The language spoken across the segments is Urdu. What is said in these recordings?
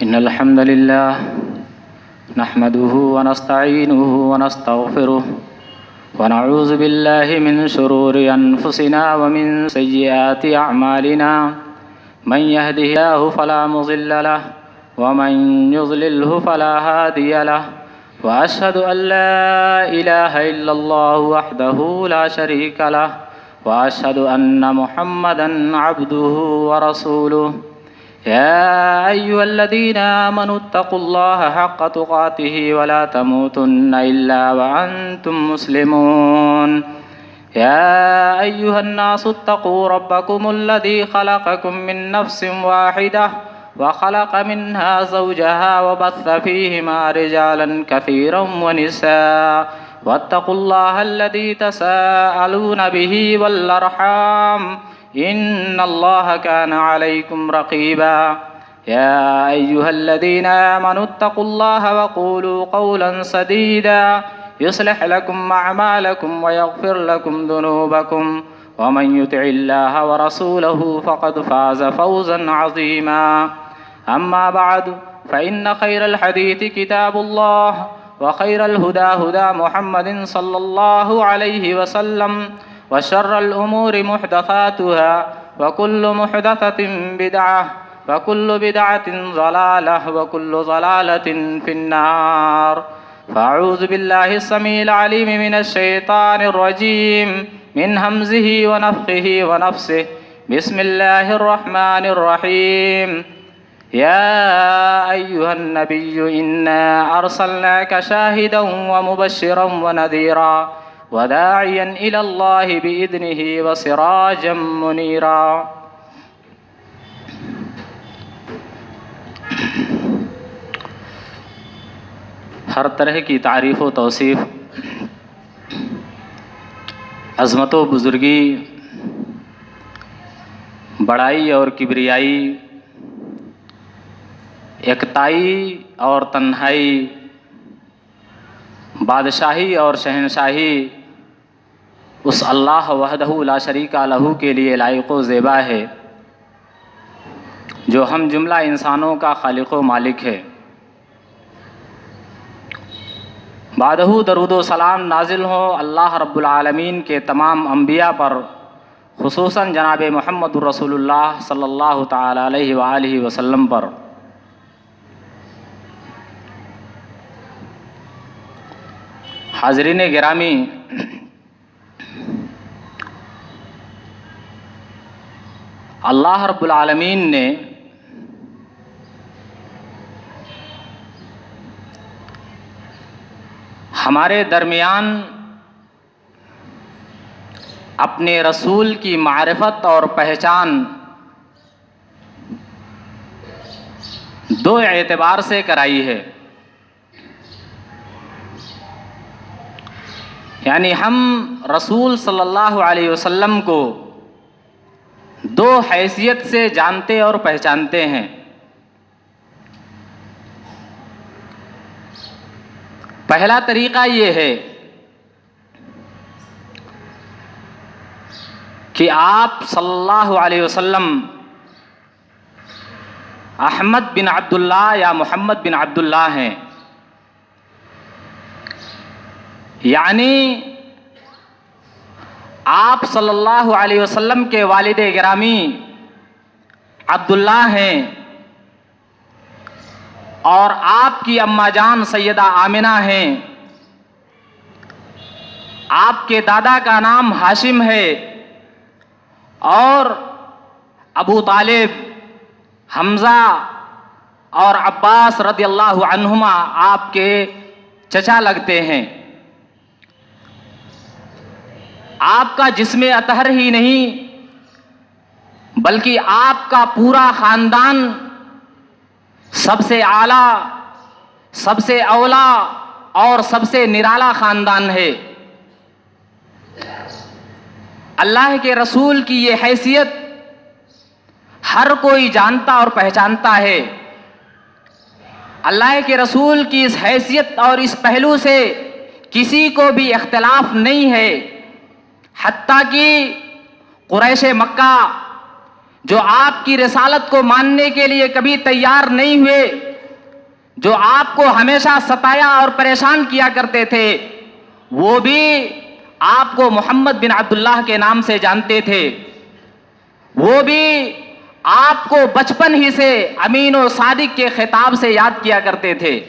إن الحمد لله نحمده ونستعينه ونستغفره ونعوذ بالله من شرور أنفسنا ومن سيئات أعمالنا من يهده الله فلا مضل له ومن يضلله فلا هادي له وأشهد أن لا إله إلا الله وحده لا شريك له وأشهد أن محمدًا عبده ورسوله يا أيها الذين آمنوا اتقوا الله حق تقاته ولا تموتن إلا وأنتم مسلمون يا أيها الناس اتقوا ربكم الذي خلقكم من نفس واحدة وخلق منها زوجها وبث فيهما رجالا كثيرا ونساء واتقوا الله الذي تساءلون به والأرحام إن الله كان عليكم رقيبا يا أيها الذين آمنوا اتقوا الله وقولوا قولا سديدا يصلح لكم أعمالكم ويغفر لكم ذنوبكم ومن يطع الله ورسوله فقد فاز فوزا عظيما أما بعد فإن خير الحديث كتاب الله وخير الهدى هدى محمد صلى الله عليه وسلم وشر الأمور محدثاتها وكل محدثة بدعة وكل بدعة ضلالة وكل ضلالة في النار فأعوذ بالله السميع العليم من الشيطان الرجيم من همزه ونفخه ونفسه بسم الله الرحمن الرحيم يا أيها النبي إنا أرسلناك شاهدا ومبشرا ونذيرا وداعيا إلى الله بإذنه وسراجا منيرا ہر طرح کی تعریف و توصیف عظمت و بزرگی بڑائی اور کبریائی یکتائی اور تنہائی بادشاہی اور شہنشاہی اس اللہ وحدہ لا شریک لہ کے لیے لائق و زیبا ہے جو ہم جملہ انسانوں کا خالق و مالک ہے۔ بعدہ درود و سلام نازل ہو اللہ رب العالمین کے تمام انبیاء پر، خصوصاً جناب محمد رسول اللہ صلی اللہ تعالی علیہ وآلہ وسلم پر۔ حاضرین گرامی، اللہ رب العالمین نے ہمارے درمیان اپنے رسول کی معرفت اور پہچان دو اعتبار سے کرائی ہے، یعنی ہم رسول صلی اللہ علیہ وسلم کو دو حیثیت سے جانتے اور پہچانتے ہیں۔ پہلا طریقہ یہ ہے کہ آپ صلی اللہ علیہ وسلم احمد بن عبداللہ یا محمد بن عبداللہ ہیں، یعنی آپ صلی اللہ علیہ وسلم کے والد گرامی عبداللہ ہیں اور آپ کی اماں جان سیدہ آمنہ ہیں۔ آپ کے دادا کا نام ہاشم ہے اور ابو طالب، حمزہ اور عباس رضی اللہ عنہما آپ کے چچا لگتے ہیں۔ آپ کا جسم اطہر ہی نہیں بلکہ آپ کا پورا خاندان سب سے اعلیٰ، سب سے اولیٰ اور سب سے نرالا خاندان ہے۔ اللہ کے رسول کی یہ حیثیت ہر کوئی جانتا اور پہچانتا ہے۔ اللہ کے رسول کی اس حیثیت اور اس پہلو سے کسی کو بھی اختلاف نہیں ہے، حتیٰ کہ قریش مکہ جو آپ کی رسالت کو ماننے کے لیے کبھی تیار نہیں ہوئے، جو آپ کو ہمیشہ ستایا اور پریشان کیا کرتے تھے، وہ بھی آپ کو محمد بن عبداللہ کے نام سے جانتے تھے، وہ بھی آپ کو بچپن ہی سے امین و صادق کے خطاب سے یاد کیا کرتے تھے۔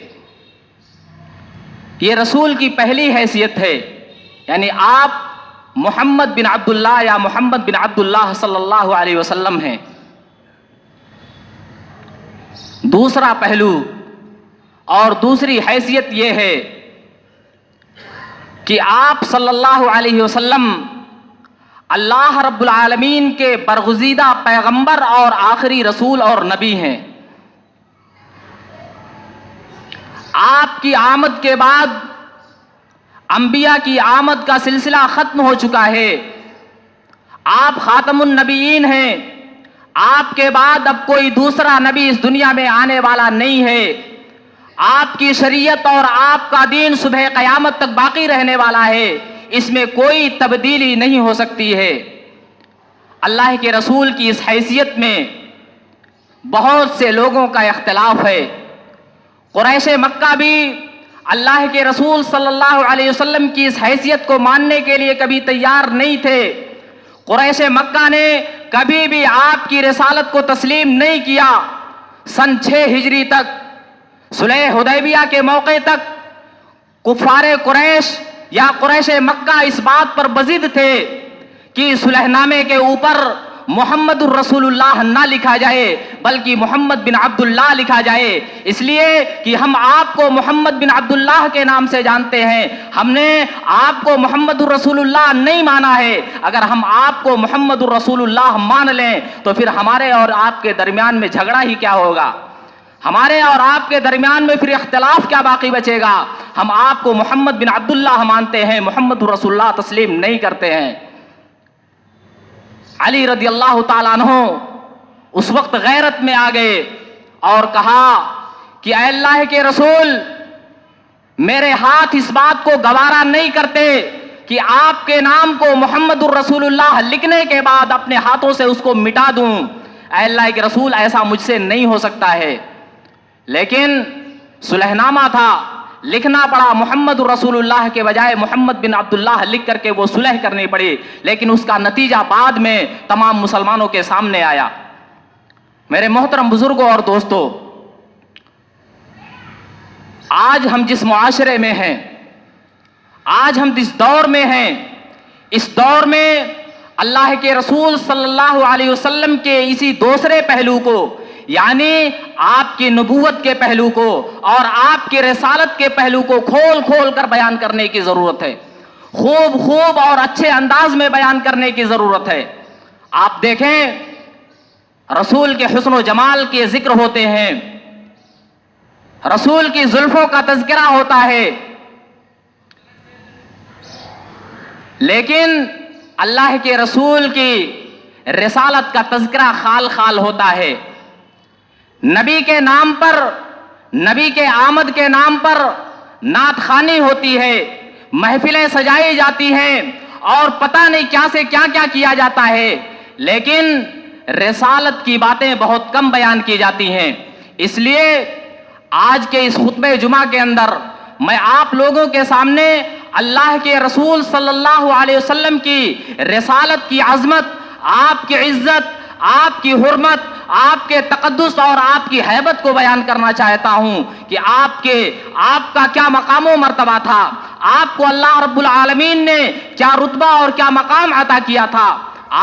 یہ رسول کی پہلی حیثیت ہے، یعنی آپ محمد بن عبداللہ یا محمد بن عبداللہ صلی اللہ علیہ وسلم ہیں۔ دوسرا پہلو اور دوسری حیثیت یہ ہے کہ آپ صلی اللہ علیہ وسلم اللہ رب العالمین کے برگزیدہ پیغمبر اور آخری رسول اور نبی ہیں۔ آپ کی آمد کے بعد انبیاء کی آمد کا سلسلہ ختم ہو چکا ہے، آپ خاتم النبیین ہیں، آپ کے بعد اب کوئی دوسرا نبی اس دنیا میں آنے والا نہیں ہے، آپ کی شریعت اور آپ کا دین صبح قیامت تک باقی رہنے والا ہے، اس میں کوئی تبدیلی نہیں ہو سکتی ہے۔ اللہ کے رسول کی اس حیثیت میں بہت سے لوگوں کا اختلاف ہے۔ قریش مکہ بھی اللہ کے رسول صلی اللہ علیہ وسلم کی اس حیثیت کو ماننے کے لیے کبھی تیار نہیں تھے۔ قریش مکہ نے کبھی بھی آپ کی رسالت کو تسلیم نہیں کیا۔ سن 6 ہجری تک، صلح حدیبیہ کے موقع تک کفار قریش یا قریش مکہ اس بات پر بضد تھے کہ صلح نامے کے اوپر محمد الرسول اللہ نہ لکھا جائے بلکہ محمد بن عبداللہ لکھا جائے، اس لیے کہ ہم آپ کو محمد بن عبداللہ کے نام سے جانتے ہیں، ہم نے آپ کو محمد الرسول اللہ نہیں مانا ہے۔ اگر ہم آپ کو محمد الرسول اللہ مان لیں تو پھر ہمارے اور آپ کے درمیان میں جھگڑا ہی کیا ہوگا، ہمارے اور آپ کے درمیان میں پھر اختلاف کیا باقی بچے گا۔ ہم آپ کو محمد بن عبداللہ مانتے ہیں، محمد رسول اللہ تسلیم نہیں کرتے ہیں۔ علی رضی اللہ تعالیٰ عنہ اس وقت غیرت میں آ گئے اور کہا کہ اے اللہ کے رسول، میرے ہاتھ اس بات کو گوارا نہیں کرتے کہ آپ کے نام کو محمد الرسول اللہ لکھنے کے بعد اپنے ہاتھوں سے اس کو مٹا دوں۔ اے اللہ کے رسول، ایسا مجھ سے نہیں ہو سکتا ہے۔ لیکن صلح نامہ تھا، لکھنا پڑا محمد رسول اللہ کے بجائے محمد بن عبداللہ لکھ کر کے وہ صلح کرنی پڑی، لیکن اس کا نتیجہ بعد میں تمام مسلمانوں کے سامنے آیا۔ میرے محترم بزرگوں اور دوستوں، آج ہم جس معاشرے میں ہیں، آج ہم جس دور میں ہیں، اس دور میں اللہ کے رسول صلی اللہ علیہ وسلم کے اسی دوسرے پہلو کو، یعنی آپ کی نبوت کے پہلو کو اور آپ کی رسالت کے پہلو کو کھول کھول کر بیان کرنے کی ضرورت ہے، خوب اور اچھے انداز میں بیان کرنے کی ضرورت ہے۔ آپ دیکھیں، رسول کے حسن و جمال کے ذکر ہوتے ہیں، رسول کی زلفوں کا تذکرہ ہوتا ہے، لیکن اللہ کے رسول کی رسالت کا تذکرہ خال خال ہوتا ہے۔ نبی کے نام پر، نبی کے آمد کے نام پر نعت خوانی ہوتی ہے، محفلیں سجائی جاتی ہیں اور پتہ نہیں کیا سے کیا کیا کیا جاتا ہے، لیکن رسالت کی باتیں بہت کم بیان کی جاتی ہیں۔ اس لیے آج کے اس خطبہ جمعہ کے اندر میں آپ لوگوں کے سامنے اللہ کے رسول صلی اللہ علیہ وسلم کی رسالت کی عظمت، آپ کی عزت، آپ کی حرمت، آپ کے تقدس اور آپ کی ہیبت کو بیان کرنا چاہتا ہوں کہ آپ کا کیا مقام و مرتبہ تھا، آپ کو اللہ رب العالمین نے کیا رتبہ اور کیا مقام عطا کیا تھا۔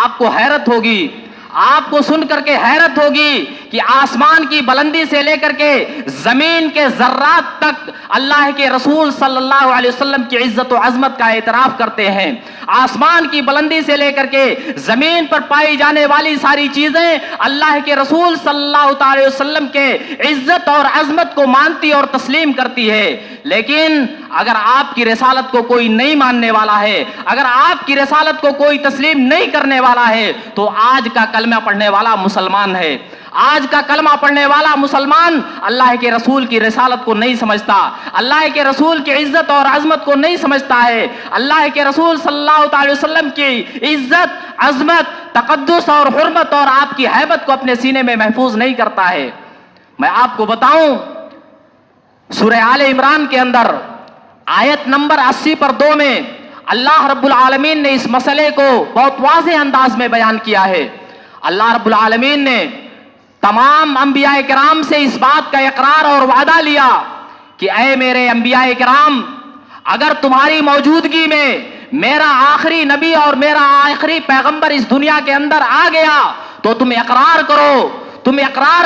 آپ کو حیرت ہوگی، آپ کو سن کر کے حیرت ہوگی کہ آسمان کی بلندی سے لے کر کے زمین کے ذرات تک اللہ کے رسول صلی اللہ علیہ وسلم کی عزت و عظمت کا اعتراف کرتے ہیں۔ آسمان کی بلندی سے لے کر کے زمین پر پائی جانے والی ساری چیزیں اللہ کے رسول صلی اللہ علیہ وسلم کے عزت اور عظمت کو مانتی اور تسلیم کرتی ہے۔ لیکن اگر آپ کی رسالت کو کوئی نہیں ماننے والا ہے، اگر آپ کی رسالت کو کوئی تسلیم نہیں کرنے والا ہے، تو آج کا کلمہ پڑھنے والا مسلمان ہے، آج کا کلمہ پڑھنے والا مسلمان اللہ کے رسول کی رسالت کو نہیں سمجھتا، اللہ کے رسول کی عزت اور عظمت کو نہیں سمجھتا ہے، اللہ کے رسول صلی اللہ علیہ وسلم کی عزت، عظمت، تقدس اور حرمت اور آپ کی ہیبت کو اپنے سینے میں محفوظ نہیں کرتا ہے۔ میں آپ کو بتاؤں، سورہ آل عمران کے اندر آیت نمبر 80 پر 2 میں اللہ رب العالمین نے اس مسئلے کو بہت واضح انداز میں بیان کیا ہے. اللہ رب العالمین نے تمام انبیاء کرام سے اس بات کا اقرار اور وعدہ لیا کہ اے میرے انبیاء کرام، اگر تمہاری موجودگی میں میرا آخری نبی اور میرا آخری پیغمبر اس دنیا کے اندر آ گیا تو تم اقرار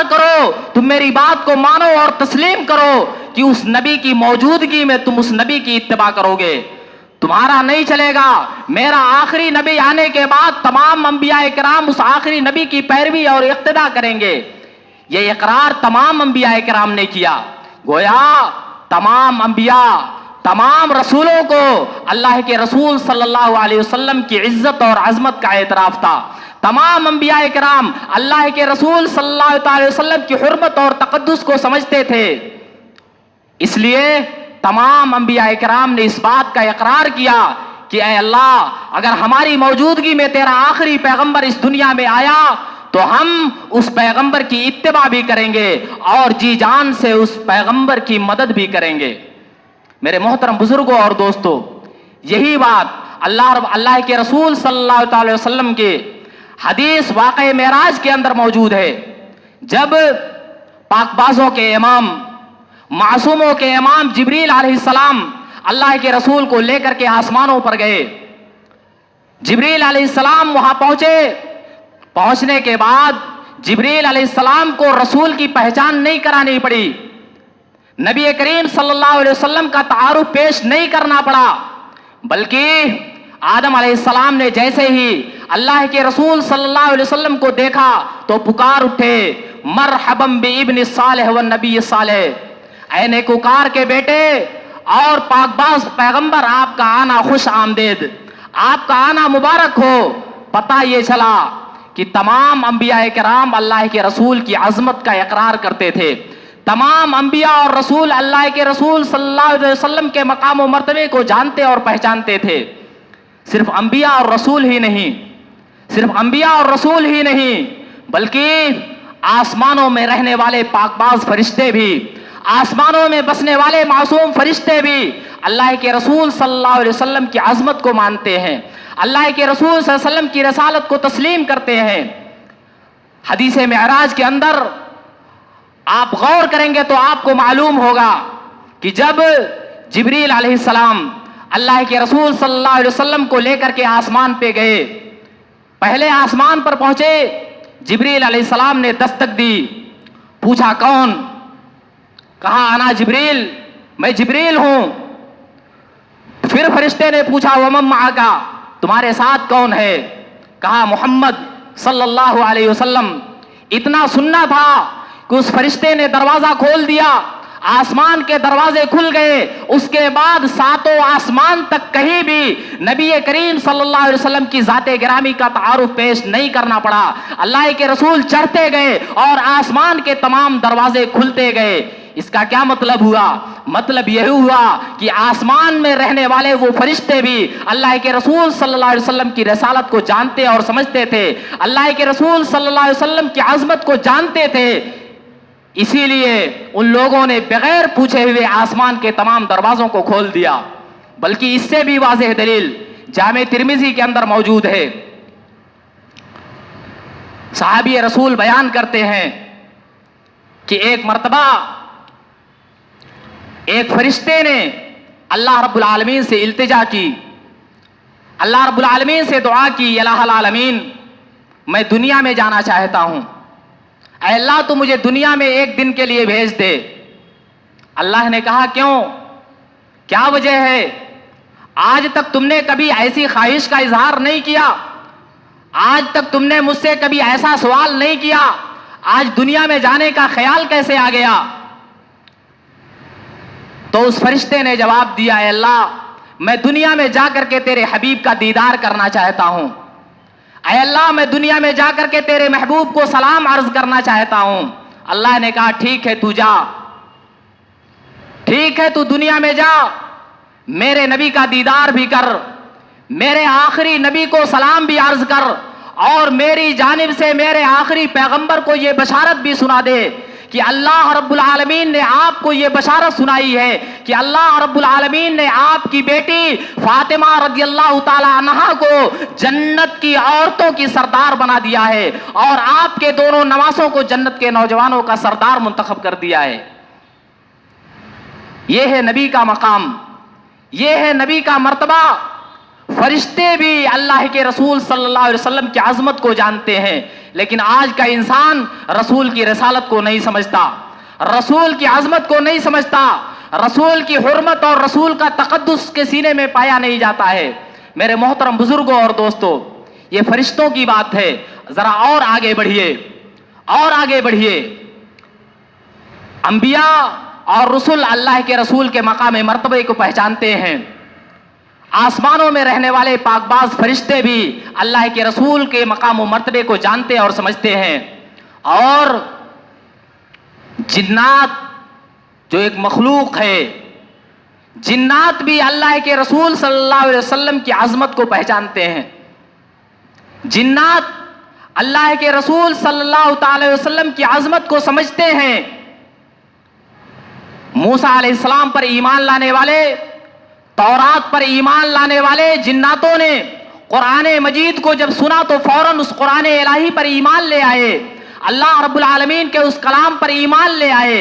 کرو، تم میری بات کو مانو اور تسلیم کرو کہ اس نبی کی موجودگی میں تم اس نبی کی اتباع کرو گے. تمہارا نہیں چلے گا. میرا آخری نبی آنے کے بعد تمام انبیاء کرام اس آخری نبی کی پیروی اور اقتداء کریں گے. یہ اقرار تمام انبیاء کرام نے کیا. گویا تمام انبیاء، تمام رسولوں کو اللہ کے رسول صلی اللہ علیہ وسلم کی عزت اور عظمت کا اعتراف تھا. تمام انبیاء کرام اللہ کے رسول صلی اللہ علیہ وسلم کی حرمت اور تقدس کو سمجھتے تھے. اس لیے تمام انبیاء کرام نے اس بات کا اقرار کیا کہ اے اللہ، اگر ہماری موجودگی میں تیرا آخری پیغمبر اس دنیا میں آیا تو ہم اس پیغمبر کی اتباع بھی کریں گے اور جی جان سے اس پیغمبر کی مدد بھی کریں گے. میرے محترم بزرگوں اور دوستوں، یہی بات اللہ کے رسول صلی اللہ علیہ وسلم کے حدیث واقع معراج کے اندر موجود ہے. جب پاک بازوں کے امام، معصوموں کے امام جبریل علیہ السلام اللہ کے رسول کو لے کر کے آسمانوں پر گئے. جبریل علیہ السلام وہاں پہنچنے کے بعد جبریل علیہ السلام کو رسول کی پہچان نہیں کرانی پڑی، نبی کریم صلی اللہ علیہ وسلم کا تعارف پیش نہیں کرنا پڑا، بلکہ آدم علیہ السلام نے جیسے ہی اللہ کے رسول صلی اللہ علیہ وسلم کو دیکھا تو پکار اٹھے، مرحبا بابن صالح والنبی صالح، اے نیکوکار کے بیٹے اور پاک باز پیغمبر، آپ کا آنا خوش آمدید، آپ کا آنا مبارک ہو. پتہ یہ چلا کہ تمام انبیاء کرام اللہ کے رسول کی عظمت کا اقرار کرتے تھے. تمام انبیاء اور رسول اللہ کے رسول صلی اللہ علیہ وسلم کے مقام و مرتبے کو جانتے اور پہچانتے تھے. صرف انبیاء اور رسول ہی نہیں بلکہ آسمانوں میں رہنے والے پاک باز فرشتے بھی، آسمانوں میں بسنے والے معصوم فرشتے بھی اللہ کے رسول صلی اللہ علیہ وسلم کی عظمت کو مانتے ہیں، اللہ کے رسول صلی اللہ علیہ وسلم کی رسالت کو تسلیم کرتے ہیں. حدیث معراج کے اندر آپ غور کریں گے تو آپ کو معلوم ہوگا کہ جب جبریل علیہ السلام اللہ کے رسول صلی اللہ علیہ وسلم کو لے کر کے آسمان پہ گئے، پہلے آسمان پر پہنچے، جبریل علیہ السلام نے دستک دی، پوچھا کون؟ کہا انا جبریل، میں جبریل ہوں. پھر فرشتے نے پوچھا ومن معک، تمہارے ساتھ کون ہے؟ کہا محمد صلی اللہ علیہ وسلم. اتنا سننا تھا کہ اس فرشتے نے دروازہ کھول دیا، آسمان کے دروازے کھل گئے. اس کے بعد ساتوں آسمان تک کہیں بھی نبی کریم صلی اللہ علیہ وسلم کی ذات گرامی کا تعارف پیش نہیں کرنا پڑا. اللہ کے رسول چڑھتے گئے اور آسمان کے تمام دروازے کھلتے گئے. اس کا کیا مطلب ہوا؟ مطلب یہ ہوا کہ آسمان میں رہنے والے وہ فرشتے بھی اللہ کے رسول صلی اللہ علیہ وسلم کی رسالت کو جانتے اور سمجھتے تھے، اللہ کے رسول صلی اللہ علیہ وسلم کی عظمت کو جانتے تھے. اسی لیے ان لوگوں نے بغیر پوچھے ہوئے آسمان کے تمام دروازوں کو کھول دیا. بلکہ اس سے بھی واضح دلیل جامع ترمذی کے اندر موجود ہے. صحابی رسول بیان کرتے ہیں کہ ایک مرتبہ ایک فرشتے نے اللہ رب العالمین سے التجا کی، اللہ رب العالمین سے دعا کی، الہ العالمین میں دنیا میں جانا چاہتا ہوں، اے اللہ تو مجھے دنیا میں ایک دن کے لیے بھیج دے. اللہ نے کہا کیوں؟ کیا وجہ ہے؟ آج تک تم نے کبھی ایسی خواہش کا اظہار نہیں کیا، آج تک تم نے مجھ سے کبھی ایسا سوال نہیں کیا، آج دنیا میں جانے کا خیال کیسے آ گیا؟ تو اس فرشتے نے جواب دیا، اے اللہ میں دنیا میں جا کر کے تیرے حبیب کا دیدار کرنا چاہتا ہوں، اے اللہ میں دنیا میں جا کر کے تیرے محبوب کو سلام عرض کرنا چاہتا ہوں. اللہ نے کہا ٹھیک ہے تو جا، ٹھیک ہے تو دنیا میں جا، میرے نبی کا دیدار بھی کر، میرے آخری نبی کو سلام بھی عرض کر، اور میری جانب سے میرے آخری پیغمبر کو یہ بشارت بھی سنا دے کہ اللہ رب العالمین نے آپ کو یہ بشارت سنائی ہے کہ اللہ رب العالمین نے آپ کی بیٹی فاطمہ رضی اللہ تعالی عنہا کو جنت کی عورتوں کی سردار بنا دیا ہے اور آپ کے دونوں نواسوں کو جنت کے نوجوانوں کا سردار منتخب کر دیا ہے۔ یہ ہے نبی کا مقام، یہ ہے نبی کا مرتبہ۔ فرشتے بھی اللہ کے رسول صلی اللہ علیہ وسلم کی عظمت کو جانتے ہیں، لیکن آج کا انسان رسول کی رسالت کو نہیں سمجھتا، رسول کی عظمت کو نہیں سمجھتا، رسول کی حرمت اور رسول کا تقدس کے سینے میں پایا نہیں جاتا ہے۔ میرے محترم بزرگوں اور دوستوں، یہ فرشتوں کی بات ہے، ذرا اور آگے بڑھیے، اور آگے بڑھیے۔ انبیاء اور رسول اللہ کے رسول کے مقام مرتبے کو پہچانتے ہیں۔ آسمانوں میں رہنے والے پاک باز فرشتے بھی اللہ کے رسول کے مقام و مرتبے کو جانتے اور سمجھتے ہیں، اور جنات جو ایک مخلوق ہے، جنات بھی اللہ کے رسول صلی اللہ علیہ وسلم کی عظمت کو پہچانتے ہیں۔ جنات اللہ کے رسول صلی اللہ تعالی وسلم کی عظمت کو سمجھتے ہیں۔ موسیٰ علیہ السلام پر ایمان لانے والے، تورات پر ایمان لانے والے جناتوں نے قرآن مجید کو جب سنا تو فوراً اس قرآن الہی پر ایمان لے آئے، اللہ رب العالمین کے اس کلام پر ایمان لے آئے۔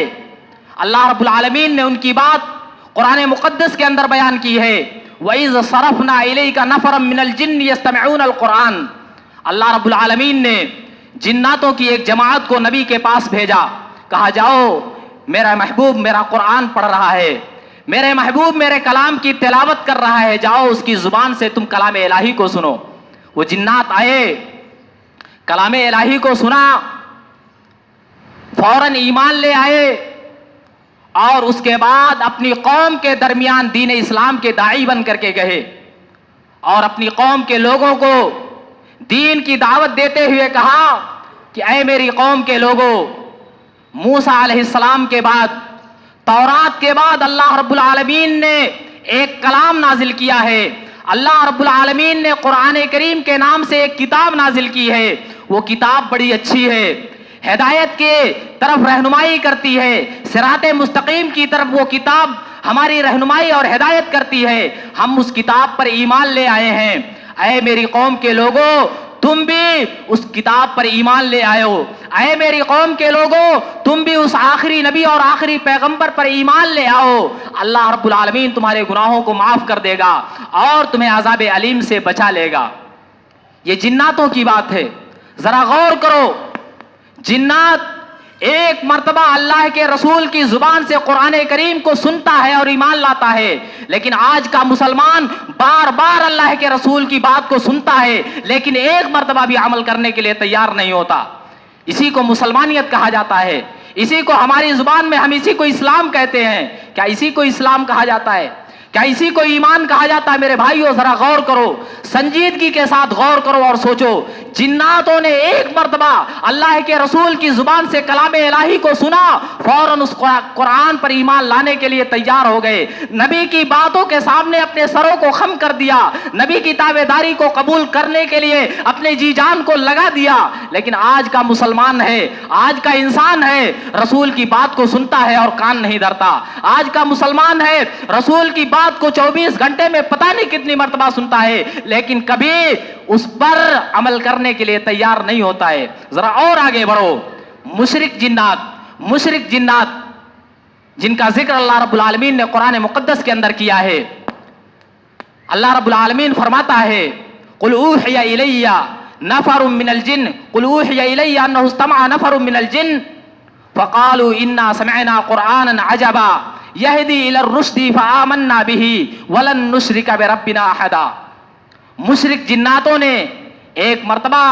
اللہ رب العالمین نے ان کی بات قرآن مقدس کے اندر بیان کی ہے، وَإِذْ صَرَفْنَا إِلَيْكَ نَفَرًا مِّنَ الْجِنِّ يَسْتَمِعُونَ الْقُرْآنَ۔ اللہ رب العالمین نے جناتوں کی ایک جماعت کو نبی کے پاس بھیجا، کہا جاؤ میرا محبوب میرا قرآن پڑھ رہا ہے، میرے محبوب میرے کلام کی تلاوت کر رہا ہے، جاؤ اس کی زبان سے تم کلام الہی کو سنو۔ وہ جنات آئے، کلام الہی کو سنا، فوراً ایمان لے آئے، اور اس کے بعد اپنی قوم کے درمیان دین اسلام کے داعی بن کر کے گئے، اور اپنی قوم کے لوگوں کو دین کی دعوت دیتے ہوئے کہا کہ اے میری قوم کے لوگوں، موسیٰ علیہ السلام کے بعد، تورات کے بعد اللہ رب العالمین نے ایک کلام نازل کیا ہے، اللہ رب العالمین نے قرآن کریم کے نام سے ایک کتاب نازل کی ہے۔ وہ کتاب بڑی اچھی ہے، ہدایت کے طرف رہنمائی کرتی ہے، صراط مستقیم کی طرف وہ کتاب ہماری رہنمائی اور ہدایت کرتی ہے۔ ہم اس کتاب پر ایمان لے آئے ہیں، اے میری قوم کے لوگوں تم بھی اس کتاب پر ایمان لے آئے ہو، اے میری قوم کے لوگوں تم بھی اس آخری نبی اور آخری پیغمبر پر ایمان لے آؤ، اللہ رب العالمین تمہارے گناہوں کو معاف کر دے گا اور تمہیں عذاب علیم سے بچا لے گا۔ یہ جناتوں کی بات ہے، ذرا غور کرو۔ جنات ایک مرتبہ اللہ کے رسول کی زبان سے قرآن کریم کو سنتا ہے اور ایمان لاتا ہے، لیکن آج کا مسلمان بار بار اللہ کے رسول کی بات کو سنتا ہے لیکن ایک مرتبہ بھی عمل کرنے کے لیے تیار نہیں ہوتا۔ اسی کو مسلمانیت کہا جاتا ہے، اسی کو ہماری زبان میں ہم اسی کو اسلام کہتے ہیں۔ کیا اسی کو اسلام کہا جاتا ہے؟ کیا اسی کو ایمان کہا جاتا ہے؟ میرے بھائیو ذرا غور کرو، سنجیدگی کے ساتھ غور کرو اور سوچو۔ جناتوں نے ایک مرتبہ اللہ کے رسول کی زبان سے کلام الہی کو سنا، فوراً اس قرآن پر ایمان لانے کے لیے تیار ہو گئے، نبی کی باتوں کے سامنے اپنے سروں کو خم کر دیا، نبی کی تابعداری کو قبول کرنے کے لیے اپنے جی جان کو لگا دیا۔ لیکن آج کا مسلمان ہے، آج کا انسان ہے، رسول کی بات کو سنتا ہے اور کان نہیں دھرتا۔ آج کا مسلمان ہے، رسول کی بات کو 24 گھنٹے میں پتہ نہیں کتنی مرتبہ سنتا ہے لیکن کبھی اس پر عمل کرنے کے لیے تیار نہیں ہوتا ہے۔ ذرا اور آگے بڑھو۔ مشرک جنات جن کا ذکر اللہ رب العالمین نے قرآن مقدس کے اندر کیا ہے، اللہ رب العالمین فرماتا ہے قُلْ أُوحِيَ إِلَيَّ نَفَرٌ مِّنَ الْجِنِّ قُلْ أُوحِيَ إِلَيَّ أَنَّهُ اسْتَمَعَ نَفَرٌ مِّنَ الْجِنِّ فَقَالُوا إِنَّا سَمِعْنَا قُرْآنًا عَجَبًا يَهْدِي إِلَى الرُّشْدِ فَآمَنَّا بِهِ وَلَن نُّشْرِكَ بِرَبِّنَا أَحَدًا۔ مشرک جناتوں نے ایک مرتبہ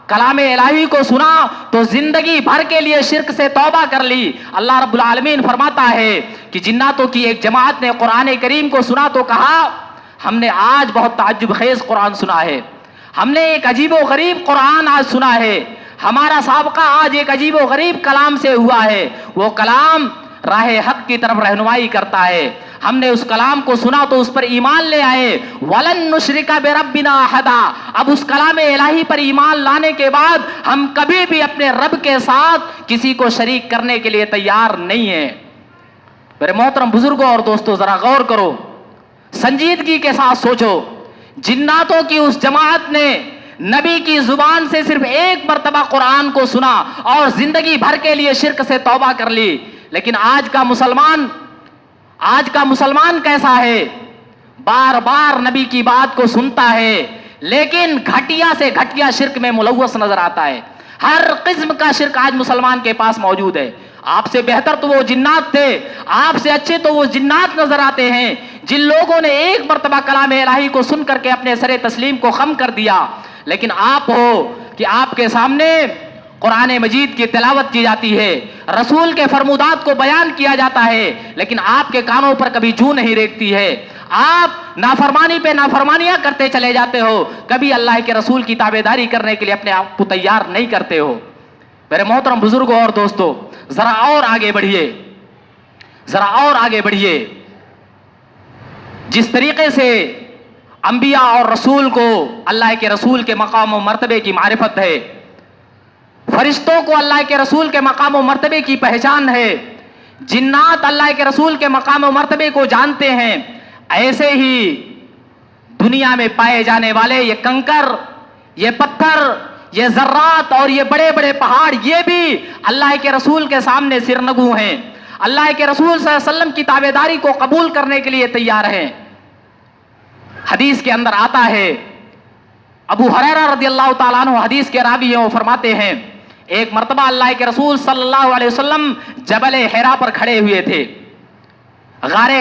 کلام الہی کو سنا تو زندگی بھر کے لیے شرک سے توبہ کر لی۔ اللہ رب العالمین فرماتا ہے کہ جناتوں کی ایک جماعت نے قرآن کریم کو سنا تو کہا ہم نے آج بہت تعجب خیز قرآن سنا ہے، ہم نے ایک عجیب و غریب قرآن آج سنا ہے، ہمارا سابقہ آج ایک عجیب و غریب کلام سے ہوا ہے، وہ کلام راہ حق کی طرف رہنمائی کرتا ہے، ہم نے اس کلام کو سنا تو اس پر ایمان لے آئے. وَلَن نُشْرِكَ بِرَبِّنَا أَحَدًا. اب اس کلام الہی پر ایمان لانے کے بعد ہم کبھی بھی اپنے رب کے ساتھ کسی کو شریک کرنے کے لیے تیار نہیں ہیں. میرے محترم بزرگوں اور دوستوں، ذرا غور کرو، سنجیدگی کے ساتھ سوچو. جناتوں کی اس جماعت نے نبی کی زبان سے صرف ایک مرتبہ قرآن کو سنا اور زندگی بھر کے لیے شرک سے توبہ کر لی. لیکن آج کا مسلمان کیسا ہے؟ بار بار نبی کی بات کو سنتا ہے لیکن گھٹیا سے گھٹیا شرک میں ملوث نظر آتا ہے. ہر قسم کا شرک آج مسلمان کے پاس موجود ہے. آپ سے بہتر تو وہ جنات تھے، آپ سے اچھے تو وہ جنات نظر آتے ہیں جن لوگوں نے ایک مرتبہ کلام الہی کو سن کر کے اپنے سر تسلیم کو خم کر دیا. لیکن آپ ہو کہ آپ کے سامنے قرآن مجید کی تلاوت کی جاتی ہے، رسول کے فرمودات کو بیان کیا جاتا ہے، لیکن آپ کے کانوں پر کبھی جوں نہیں ریگتی ہے. آپ نافرمانی پہ نافرمانیاں کرتے چلے جاتے ہو، کبھی اللہ کے رسول کی تابعداری کرنے کے لیے اپنے آپ کو تیار نہیں کرتے ہو. میرے محترم بزرگوں اور دوستوں، ذرا اور آگے بڑھیے. جس طریقے سے انبیاء اور رسول کو اللہ کے رسول کے مقام و مرتبے کی معرفت ہے، فرشتوں کو اللہ کے رسول کے مقام و مرتبے کی پہچان ہے، جنات اللہ کے رسول کے مقام و مرتبے کو جانتے ہیں، ایسے ہی دنیا میں پائے جانے والے یہ کنکر، یہ پتھر، یہ ذرات اور یہ بڑے بڑے پہاڑ، یہ بھی اللہ کے رسول کے سامنے سرنگو ہیں، اللہ کے رسول صلی اللہ علیہ وسلم کی تابعداری کو قبول کرنے کے لیے تیار ہیں. حدیث کے اندر آتا ہے، ابو ہریرہ رضی اللہ تعالیٰ عنہ حدیث کے راوی ہیں، وہ فرماتے ہیں ایک مرتبہ اللہ کے رسول صلی اللہ علیہ وسلم جبل حرا پر کھڑے ہوئے تھے. غار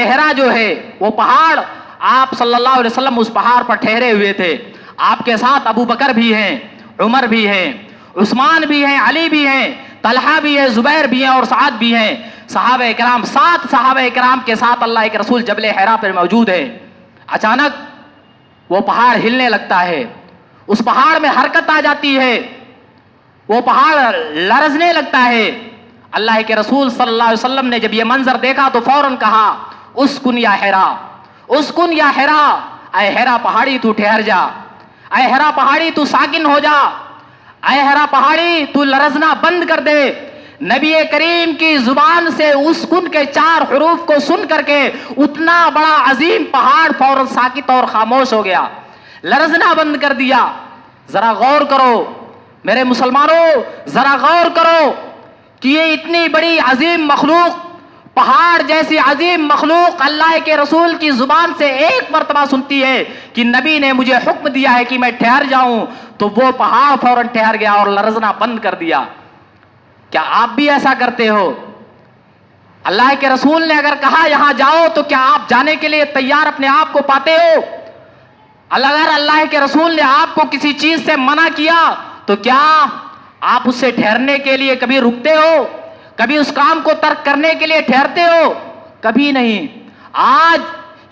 حرا جو ہے وہ پہاڑ، آپ صلی اللہ علیہ وسلم اس پہاڑ پر ٹھہرے ہوئے تھے. آپ کے ساتھ ابو بکر بھی ہیں، عمر بھی ہیں، عثمان بھی ہیں، علی بھی ہیں، طلحہ بھی ہے، زبیر بھی ہیں اور سعد بھی ہیں. صحابہ کرام، 7 صحابہ کرام کے ساتھ اللہ کے رسول جبل حرا پر موجود ہیں. اچانک وہ پہاڑ ہلنے لگتا ہے، اس پہاڑ میں حرکت آ جاتی ہے، وہ پہاڑ لرزنے لگتا ہے. اللہ کے رسول صلی اللہ علیہ وسلم نے جب یہ منظر دیکھا تو فوراً کہا، اسکن یا حرا، اسکن یا حرا، اے حرا پہاڑی تو ٹھہر جا، اے حرا پہاڑی تو ساکن ہو جا، اے حرا پہاڑی تو لرزنا بند کر دے. نبی کریم کی زبان سے اسکن کے 4 حروف کو سن کر کے اتنا بڑا عظیم پہاڑ فوراً ساکت اور خاموش ہو گیا، لرزنا بند کر دیا. ذرا غور کرو میرے مسلمانوں، ذرا غور کرو کہ یہ اتنی بڑی عظیم مخلوق، پہاڑ جیسی عظیم مخلوق اللہ کے رسول کی زبان سے ایک مرتبہ سنتی ہے کہ نبی نے مجھے حکم دیا ہے کہ میں ٹھہر جاؤں، تو وہ پہاڑ فوراً ٹھہر گیا اور لرزنا بند کر دیا. کیا آپ بھی ایسا کرتے ہو؟ اللہ کے رسول نے اگر کہا یہاں جاؤ تو کیا آپ جانے کے لیے تیار اپنے آپ کو پاتے ہو؟ اگر اللہ کے رسول نے آپ کو کسی چیز سے منع کیا تو کیا آپ اس سے ٹھہرنے کے لیے کبھی رکتے ہو؟ کبھی اس کام کو ترک کرنے کے لیے ٹھہرتے ہو؟ کبھی نہیں. آج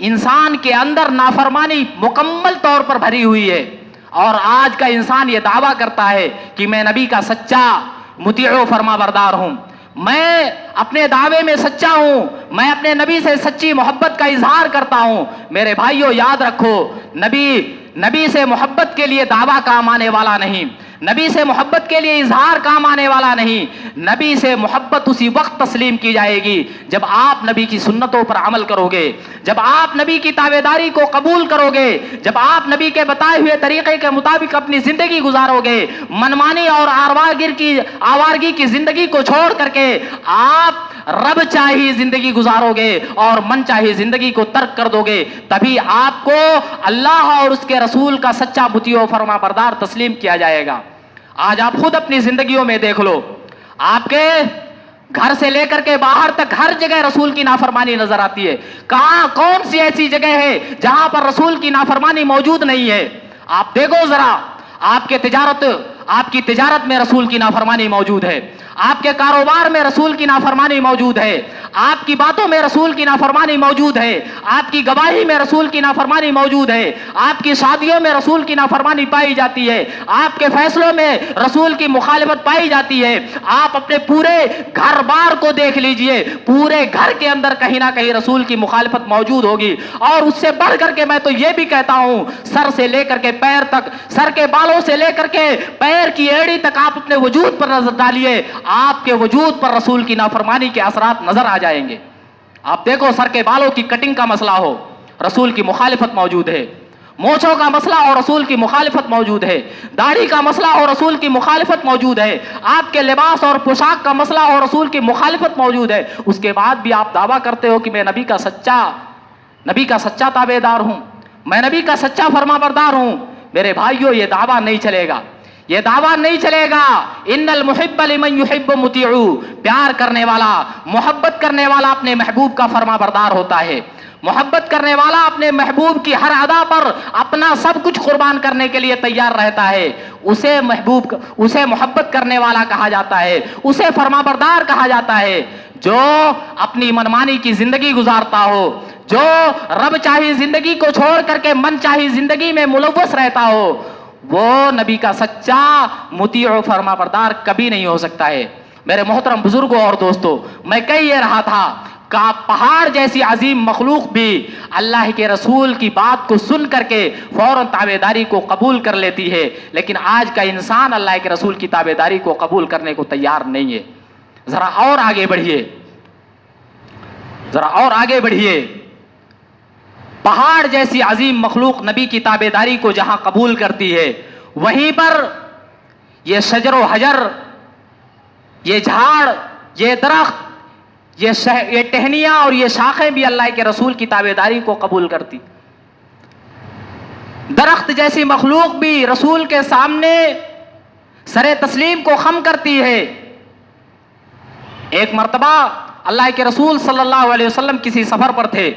انسان کے اندر نافرمانی مکمل طور پر بھری ہوئی ہے، اور آج کا انسان یہ دعویٰ کرتا ہے کہ میں نبی کا سچا مطیع و فرما بردار ہوں، میں اپنے دعوے میں سچا ہوں، میں اپنے نبی سے سچی محبت کا اظہار کرتا ہوں. میرے بھائیوں یاد رکھو، نبی سے محبت کے لیے دعویٰ کام آنے والا نہیں، نبی سے محبت کے لیے اظہار کام آنے والا نہیں. نبی سے محبت اسی وقت تسلیم کی جائے گی جب آپ نبی کی سنتوں پر عمل کرو گے، جب آپ نبی کی تابعداری کو قبول کرو گے، جب آپ نبی کے بتائے ہوئے طریقے کے مطابق اپنی زندگی گزارو گے. منمانی اور آوارگی کی زندگی کو چھوڑ کر کے آپ رب چاہی زندگی گزارو گے اور من چاہی زندگی کو ترک کر دو گے، تبھی آپ کو اللہ اور اس کے رسول کا سچا مطیع و فرما بردار تسلیم کیا جائے گا. آج آپ خود اپنی زندگیوں میں دیکھ لو، آپ کے گھر سے لے کر کے باہر تک ہر جگہ رسول کی نافرمانی نظر آتی ہے. کون سی ایسی جگہ ہے جہاں پر رسول کی نافرمانی موجود نہیں ہے؟ آپ دیکھو ذرا، آپ کے تجارت، آپ کی تجارت میں رسول کی نافرمانی موجود ہے، آپ کے کاروبار میں رسول کی نافرمانی موجود ہے، آپ کی باتوں میں رسول کی نافرمانی موجود ہے، آپ کی گواہی میں رسول کی نافرمانی موجود ہے، آپ کی شادیوں میں رسول کی نافرمانی پائی جاتی ہے، آپ کے فیصلوں میں رسول کی مخالفت پائی جاتی ہے، آپ اپنے پورے گھر بار کو دیکھ لیجئے، پورے گھر کے اندر کہیں نہ کہیں رسول کی مخالفت موجود ہوگی۔ اور اس سے بڑھ کر کے میں تو یہ بھی کہتا ہوں، سر سے لے کر کے پیر تک، سر کے بالوں سے لے کر کے پیر کی ایڑی تک آپ اپنے وجود پر نظر ڈالیے، آپ کے وجود پر رسول کی نافرمانی کے اثرات نظر آ جائیں گے۔ آپ دیکھو، سر کے بالوں کی کٹنگ کا مسئلہ ہو، رسول کی مخالفت موجود ہے، مونچھوں کا مسئلہ اور رسول کی مخالفت موجود ہے، داڑھی کا مسئلہ اور رسول کی مخالفت موجود ہے، آپ کے لباس اور پوشاک کا مسئلہ اور رسول کی مخالفت موجود ہے، اس کے بعد بھی آپ دعویٰ کرتے ہو کہ میں نبی کا سچا تابع دار ہوں، میں نبی کا سچا فرما بردار ہوں۔ میرے بھائیوں، یہ دعویٰ نہیں چلے گا، یہ دعویٰ نہیں چلے گا۔ ان المحب لمن یحب مطیع، پیار کرنے والا، محبت کرنے والا اپنے محبوب کا فرما بردار ہوتا ہے، محبت کرنے والا اپنے محبوب کی ہر ادا پر اپنا سب کچھ قربان کرنے کے لیے تیار رہتا ہے، اسے محبت کرنے والا کہا جاتا ہے، اسے فرما بردار کہا جاتا ہے۔ جو اپنی منمانی کی زندگی گزارتا ہو، جو رب چاہی زندگی کو چھوڑ کر کے من چاہی زندگی میں ملوث رہتا ہو، وہ نبی کا سچا مطیع و فرما بردار کبھی نہیں ہو سکتا ہے۔ میرے محترم بزرگوں اور دوستوں، میں کہہ یہ رہا تھا کہ پہاڑ جیسی عظیم مخلوق بھی اللہ کے رسول کی بات کو سن کر کے فوراً تابعداری کو قبول کر لیتی ہے، لیکن آج کا انسان اللہ کے رسول کی تابعداری کو قبول کرنے کو تیار نہیں ہے۔ ذرا اور آگے بڑھیے، پہاڑ جیسی عظیم مخلوق نبی کی تابعداری کو جہاں قبول کرتی ہے، وہیں پر یہ شجر و حجر، یہ جھاڑ، یہ درخت، یہ ٹہنیاں اور یہ شاخیں بھی اللہ کے رسول کی تابعداری کو قبول کرتی۔ درخت جیسی مخلوق بھی رسول کے سامنے سر تسلیم کو خم کرتی ہے۔ ایک مرتبہ اللہ کے رسول صلی اللہ علیہ وسلم کسی سفر پر تھے،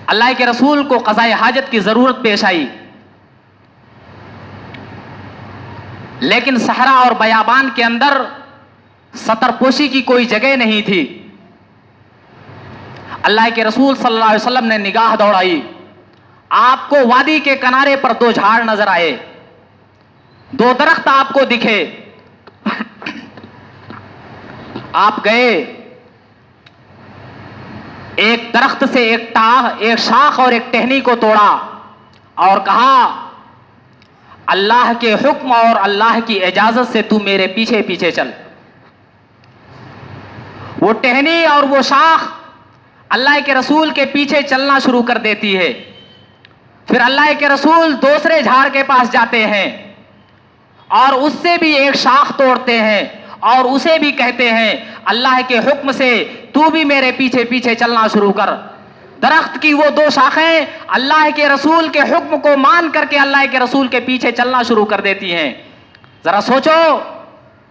اللہ کے رسول کو قضاء حاجت کی ضرورت پیش آئی، لیکن صحرا اور بیابان کے اندر ستر پوشی کی کوئی جگہ نہیں تھی۔ اللہ کے رسول صلی اللہ علیہ وسلم نے نگاہ دوڑائی، آپ کو وادی کے کنارے پر دو جھاڑ نظر آئے، دو درخت آپ کو دکھے، آپ گئے، ایک درخت سے ایک شاخ اور ایک ٹہنی کو توڑا اور کہا، اللہ کے حکم اور اللہ کی اجازت سے تو میرے پیچھے پیچھے چل۔ وہ ٹہنی اور وہ شاخ اللہ کے رسول کے پیچھے چلنا شروع کر دیتی ہے۔ پھر اللہ کے رسول دوسرے جھاڑ کے پاس جاتے ہیں اور اس سے بھی ایک شاخ توڑتے ہیں اور اسے بھی کہتے ہیں، اللہ کے حکم سے تو بھی میرے پیچھے پیچھے چلنا شروع کر۔ درخت کی وہ دو شاخیں اللہ کے رسول کے حکم کو مان کر کے اللہ کے رسول کے پیچھے چلنا شروع کر دیتی ہیں۔ ذرا سوچو،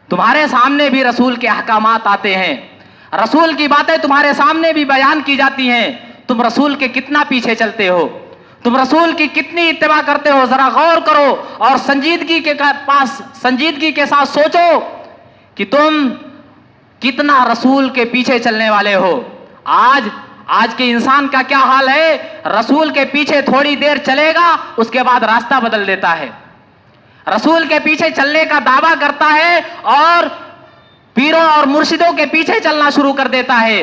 تمہارے سامنے بھی رسول کے احکامات آتے ہیں، رسول کی باتیں تمہارے سامنے بھی بیان کی جاتی ہیں، تم رسول کے کتنا پیچھے چلتے ہو، تم رسول کی کتنی اتباع کرتے ہو؟ ذرا غور کرو اور سنجیدگی کے ساتھ سوچو کہ تم کتنا رسول کے پیچھے چلنے والے ہو۔ آج کے انسان کا کیا حال ہے؟ رسول کے پیچھے تھوڑی دیر چلے گا، اس کے بعد راستہ بدل دیتا ہے، رسول کے پیچھے چلنے کا دعویٰ کرتا ہے اور پیروں اور مرشدوں کے پیچھے چلنا شروع کر دیتا ہے،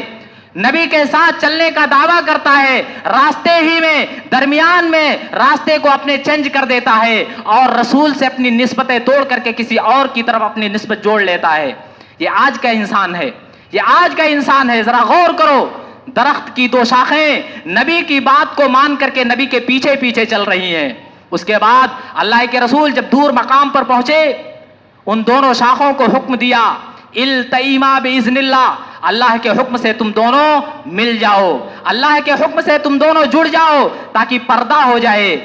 نبی کے ساتھ چلنے کا دعویٰ کرتا ہے، راستے ہی میں درمیان میں راستے کو اپنے چینج کر دیتا ہے اور رسول سے اپنی نسبتیں توڑ کر کے کسی اور کی طرف اپنی نسبت جوڑ لیتا ہے۔ یہ آج کا انسان ہے، یہ آج کا انسان ہے۔ ذرا غور کرو، درخت کی دو شاخیں نبی کی بات کو مان کر کے نبی کے پیچھے پیچھے چل رہی ہیں۔ اس کے بعد اللہ کے رسول جب دور مقام پر پہنچے، ان دونوں شاخوں کو حکم دیا، التئیما باذن اللہ کے حکم سے تم دونوں مل جاؤ، اللہ کے حکم سے تم دونوں جڑ جاؤ تاکہ پردہ ہو جائے،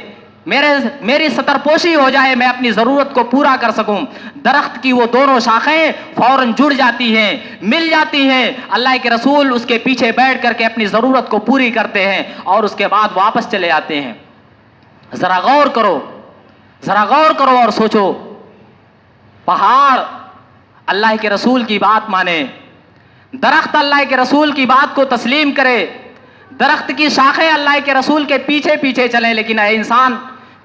میری ستر پوشی ہو جائے، میں اپنی ضرورت کو پورا کر سکوں۔ درخت کی وہ دونوں شاخیں فوراً جڑ جاتی ہیں، مل جاتی ہیں، اللہ کے رسول اس کے پیچھے بیٹھ کر کے اپنی ضرورت کو پوری کرتے ہیں اور اس کے بعد واپس چلے آتے ہیں۔ ذرا غور کرو، ذرا غور کرو اور سوچو. پہاڑ اللہ کے رسول کی بات مانے, درخت اللہ کے رسول کی بات کو تسلیم کرے, درخت کی شاخیں اللہ کے رسول کے پیچھے پیچھے چلیں. لیکن اے انسان,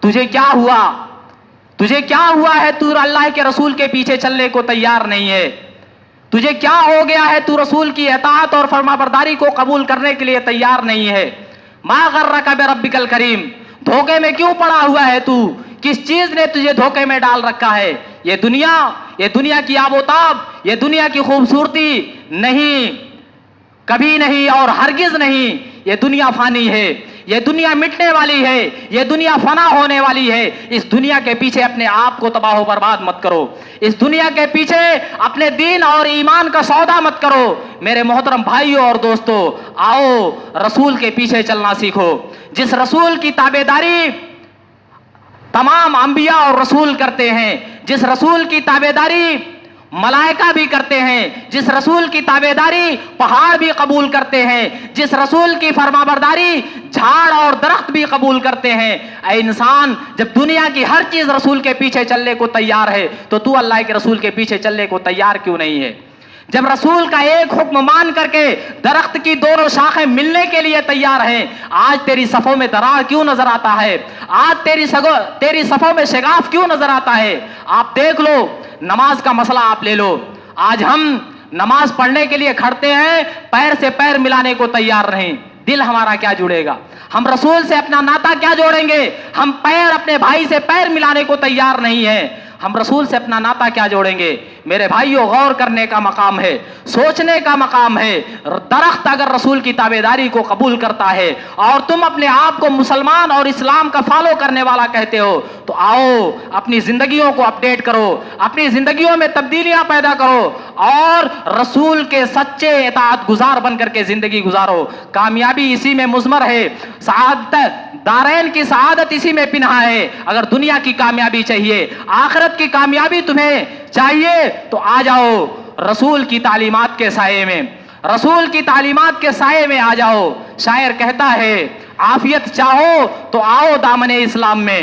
تجھے کیا ہوا؟ تجھے کیا ہوا ہے تو اللہ کے رسول کے پیچھے چلنے کو تیار نہیں ہے؟ تجھے کیا ہو گیا ہے تو رسول کی اطاعت اور فرما برداری کو قبول کرنے کے لیے تیار نہیں ہے؟ ما غرک بربک الکریم, دھوکے میں کیوں پڑا ہوا ہے تو؟ کس چیز نے تجھے دھوکے میں ڈال رکھا ہے؟ یہ دنیا کی آب و تاب, یہ دنیا کی خوبصورتی نہیں, کبھی نہیں اور ہرگز نہیں. یہ دنیا فانی ہے, یہ دنیا مٹنے والی ہے, یہ دنیا فنا ہونے والی ہے. اس دنیا کے پیچھے اپنے آپ کو تباہ و برباد مت کرو, اس دنیا کے پیچھے اپنے دین اور ایمان کا سودا مت کرو. میرے محترم بھائیوں اور دوستو, آؤ رسول کے پیچھے چلنا سیکھو. جس رسول کی تابعداری تمام انبیاء اور رسول کرتے ہیں, جس رسول کی تابعداری ملائکہ بھی کرتے ہیں, جس رسول کی تابعداری پہاڑ بھی قبول کرتے ہیں, جس رسول کی فرما برداری جھاڑ اور درخت بھی قبول کرتے ہیں. اے انسان, جب دنیا کی ہر چیز رسول کے پیچھے چلنے کو تیار ہے تو اللہ کے رسول کے پیچھے چلنے کو تیار کیوں نہیں ہے؟ جب رسول کا ایک حکم مان کر کے درخت کی دونوں شاخیں ملنے کے لیے تیار ہیں, آج تیری صفوں میں دراڑ کیوں نظر آتا ہے؟ آج تیری صفوں میں شگاف کیوں نظر آتا ہے؟ آپ دیکھ لو, نماز کا مسئلہ آپ لے لو. آج ہم نماز پڑھنے کے لیے کھڑتے ہیں, پیر سے پیر ملانے کو تیار نہیں. دل ہمارا کیا جڑے گا؟ ہم رسول سے اپنا ناتا کیا جوڑیں گے؟ ہم پیر اپنے بھائی سے پیر ملانے کو تیار نہیں ہے. ہم رسول سے اپنا ناتا کیا جوڑیں گے؟ میرے بھائیوں, غور کرنے کا مقام ہے, سوچنے کا مقام ہے. درخت اگر رسول کی تابعداری کو قبول کرتا ہے اور تم اپنے آپ کو مسلمان اور اسلام کا فالو کرنے والا کہتے ہو, تو آؤ اپنی زندگیوں کو اپڈیٹ کرو, اپنی زندگیوں میں تبدیلیاں پیدا کرو اور رسول کے سچے اطاعت گزار بن کر کے زندگی گزارو. کامیابی اسی میں مضمر ہے, سعادت دارین کی سعادت اسی میں پنہا ہے. اگر دنیا کی کامیابی چاہیے, آخرت کی کامیابی تمہیں چاہیے, تو آ جاؤ رسول کی تعلیمات کے سائے میں, رسول کی تعلیمات کے سائے میں آ جاؤ. شاعر کہتا ہے, عافیت چاہو تو آؤ دامن اسلام میں,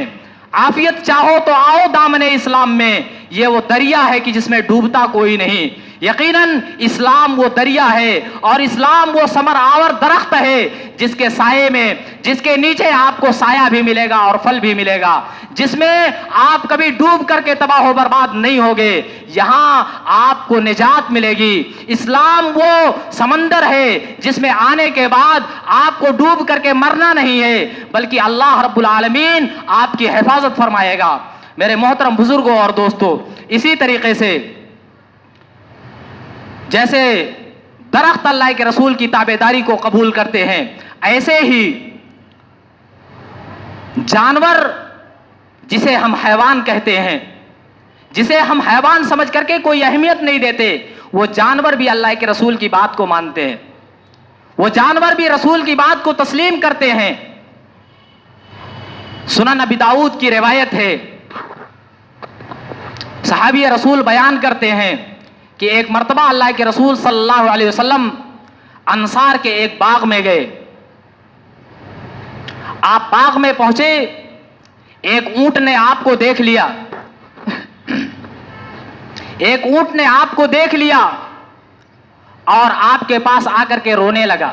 عافیت چاہو تو آؤ دامن اسلام میں. یہ وہ دریا ہے کہ جس میں ڈوبتا کوئی نہیں. یقیناً اسلام وہ دریا ہے اور اسلام وہ ثمر آور درخت ہے جس کے سائے میں, جس کے نیچے آپ کو سایہ بھی ملے گا اور پھل بھی ملے گا, جس میں آپ کبھی ڈوب کر کے تباہ و برباد نہیں ہوگے. یہاں آپ کو نجات ملے گی. اسلام وہ سمندر ہے جس میں آنے کے بعد آپ کو ڈوب کر کے مرنا نہیں ہے, بلکہ اللہ رب العالمین آپ کی حفاظت فرمائے گا. میرے محترم بزرگوں اور دوستوں, اسی طریقے سے جیسے درخت اللہ کے رسول کی تابعداری کو قبول کرتے ہیں, ایسے ہی جانور جسے ہم حیوان کہتے ہیں, جسے ہم حیوان سمجھ کر کے کوئی اہمیت نہیں دیتے, وہ جانور بھی اللہ کے رسول کی بات کو مانتے ہیں, وہ جانور بھی رسول کی بات کو تسلیم کرتے ہیں. سنن ابی داؤد کی روایت ہے, صحابی رسول بیان کرتے ہیں کہ ایک مرتبہ اللہ کے رسول صلی اللہ علیہ وسلم انصار کے ایک باغ میں گئے. آپ باغ میں پہنچے, ایک اونٹ نے آپ کو دیکھ لیا, ایک اونٹ نے آپ کو دیکھ لیا اور آپ کے پاس آ کر کے رونے لگا.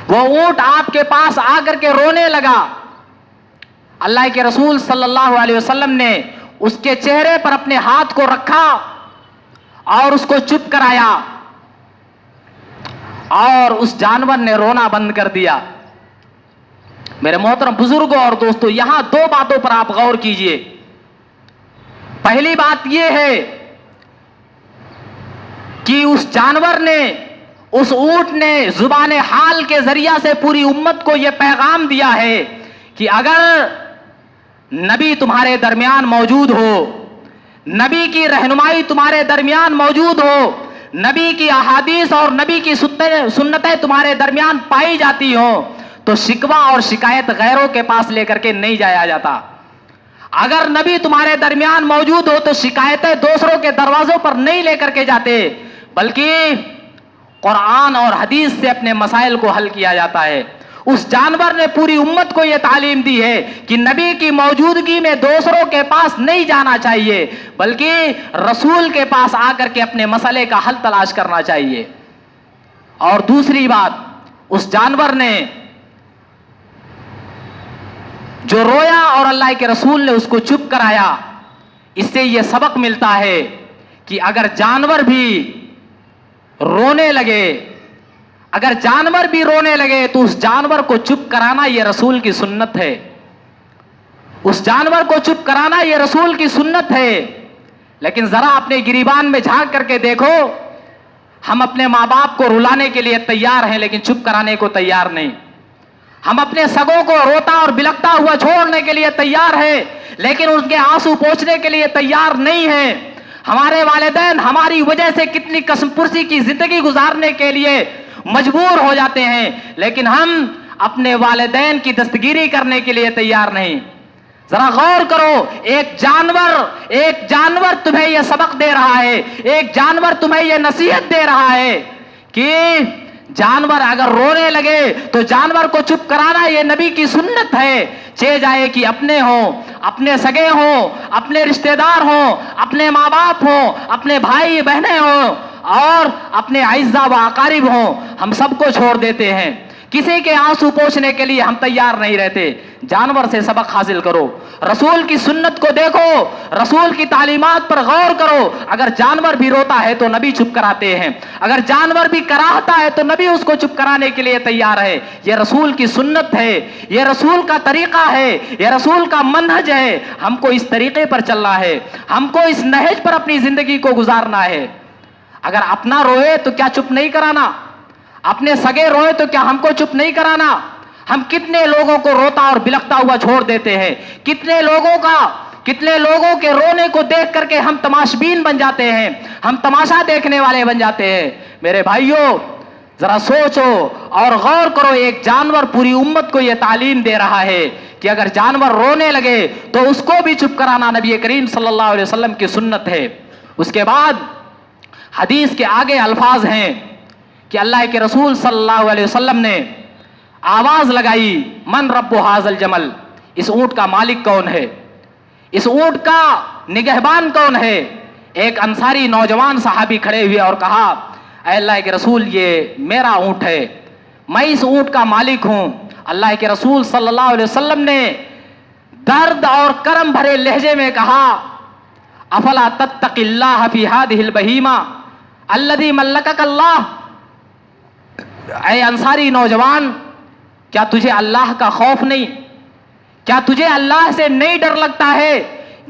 وہ اونٹ آپ کے پاس آ کر کے رونے لگا. اللہ کے رسول صلی اللہ علیہ وسلم نے اس کے چہرے پر اپنے ہاتھ کو رکھا اور اس کو چپ کرایا اور اس جانور نے رونا بند کر دیا. میرے محترم بزرگوں اور دوستوں, یہاں دو باتوں پر آپ غور کیجئے. پہلی بات یہ ہے کہ اس جانور نے, اس اونٹ نے زبان حال کے ذریعہ سے پوری امت کو یہ پیغام دیا ہے کہ اگر نبی تمہارے درمیان موجود ہو, نبی کی رہنمائی تمہارے درمیان موجود ہو, نبی کی احادیث اور نبی کی سنتیں تمہارے درمیان پائی جاتی ہوں, تو شکوہ اور شکایت غیروں کے پاس لے کر کے نہیں جایا جاتا. اگر نبی تمہارے درمیان موجود ہو تو شکایتیں دوسروں کے دروازوں پر نہیں لے کر کے جاتے, بلکہ قرآن اور حدیث سے اپنے مسائل کو حل کیا جاتا ہے. اس جانور نے پوری امت کو یہ تعلیم دی ہے کہ نبی کی موجودگی میں دوسروں کے پاس نہیں جانا چاہیے بلکہ رسول کے پاس آ کر کے اپنے مسئلے کا حل تلاش کرنا چاہیے. اور دوسری بات، اس جانور نے جو رویا اور اللہ کے رسول نے اس کو چپ کرایا، اس سے یہ سبق ملتا ہے کہ اگر جانور بھی رونے لگے تو اس جانور کو چپ کرانا یہ رسول کی سنت ہے. اس جانور کو چپ کرانا یہ رسول کی سنت ہے. لیکن ذرا اپنے گریبان میں جھانک کر کے دیکھو، ہم اپنے ماں باپ کو رلانے کے لیے تیار ہیں لیکن چپ کرانے کو تیار نہیں. ہم اپنے سگوں کو روتا اور بلکتا ہوا چھوڑنے کے لیے تیار ہیں لیکن ان کے آنسو پوچھنے کے لیے تیار نہیں ہیں. ہمارے والدین ہماری وجہ سے کتنی قسم پرسی کی زندگی گزارنے کے لیے مجبور ہو جاتے ہیں لیکن ہم اپنے والدین کی دستگیری کرنے کے لیے تیار نہیں. ذرا غور کرو، ایک جانور تمہیں یہ سبق دے رہا ہے، ایک جانور تمہیں یہ نصیحت دے رہا ہے کہ جانور اگر رونے لگے تو جانور کو چپ کرانا یہ نبی کی سنت ہے. چاہے جائے کہ اپنے ہوں، اپنے سگے ہوں، اپنے رشتہ دار ہوں، اپنے ماں باپ ہوں، اپنے بھائی بہنیں ہوں اور اپنے اعزاء و اقارب ہوں، ہم سب کو چھوڑ دیتے ہیں. کسی کے آنسو پوچھنے کے لیے ہم تیار نہیں رہتے. جانور سے سبق حاصل کرو، رسول کی سنت کو دیکھو، رسول کی تعلیمات پر غور کرو. اگر جانور بھی روتا ہے تو نبی چپ کراتے ہیں، اگر جانور بھی کراہتا ہے تو نبی اس کو چپ کرانے کے لیے تیار ہے. یہ رسول کی سنت ہے، یہ رسول کا طریقہ ہے، یہ رسول کا منہج ہے. ہم کو اس طریقے پر چلنا ہے، ہم کو اس نہج پر اپنی زندگی کو گزارنا ہے. اگر اپنا روئے تو کیا چپ نہیں کرانا؟ اپنے سگے روئے تو کیا ہم کو چپ نہیں کرانا؟ ہم کتنے لوگوں کو روتا اور بلکتا ہوا چھوڑ دیتے ہیں، کتنے لوگوں کے رونے کو دیکھ کر کے ہم تماشبین بن جاتے ہیں، ہم تماشا دیکھنے والے بن جاتے ہیں. میرے بھائیوں، ذرا سوچو اور غور کرو. ایک جانور پوری امت کو یہ تعلیم دے رہا ہے کہ اگر جانور رونے لگے تو اس کو بھی چپ کرانا نبی کریم صلی اللہ علیہ وسلم کی سنت ہے. اس کے بعد حدیث کے آگے الفاظ ہیں کہ اللہ کے رسول صلی اللہ علیہ وسلم نے آواز لگائی، من رب ھذا الجمل، اس اونٹ کا مالک کون ہے، اس اونٹ کا نگہبان کون ہے؟ ایک انصاری نوجوان صحابی کھڑے ہوئے اور کہا، اے اللہ کے رسول یہ میرا اونٹ ہے، میں اس اونٹ کا مالک ہوں. اللہ کے رسول صلی اللہ علیہ وسلم نے درد اور کرم بھرے لہجے میں کہا، افلا تتقی اللہ فی ہذہ البہیمہ الذی ملکک اللہ. اے انصاری نوجوان، کیا تجھے اللہ کا خوف نہیں؟ کیا تجھے اللہ سے نہیں ڈر لگتا ہے؟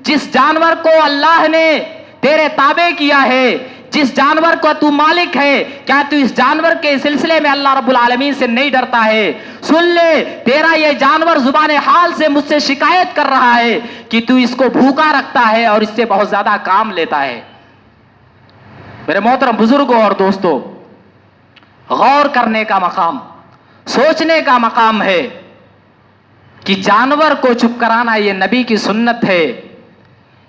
جس جانور کو اللہ نے تیرے تابع کیا ہے، جس جانور کو تو مالک ہے، کیا تو اس جانور کے سلسلے میں اللہ رب العالمین سے نہیں ڈرتا ہے؟ سن لے، تیرا یہ جانور زبان حال سے مجھ سے شکایت کر رہا ہے کہ تو اس کو بھوکا رکھتا ہے اور اس سے بہت زیادہ کام لیتا ہے. میرے محترم بزرگوں اور دوستوں، غور کرنے کا مقام، سوچنے کا مقام ہے کہ جانور کو چپ کرانا یہ نبی کی سنت ہے.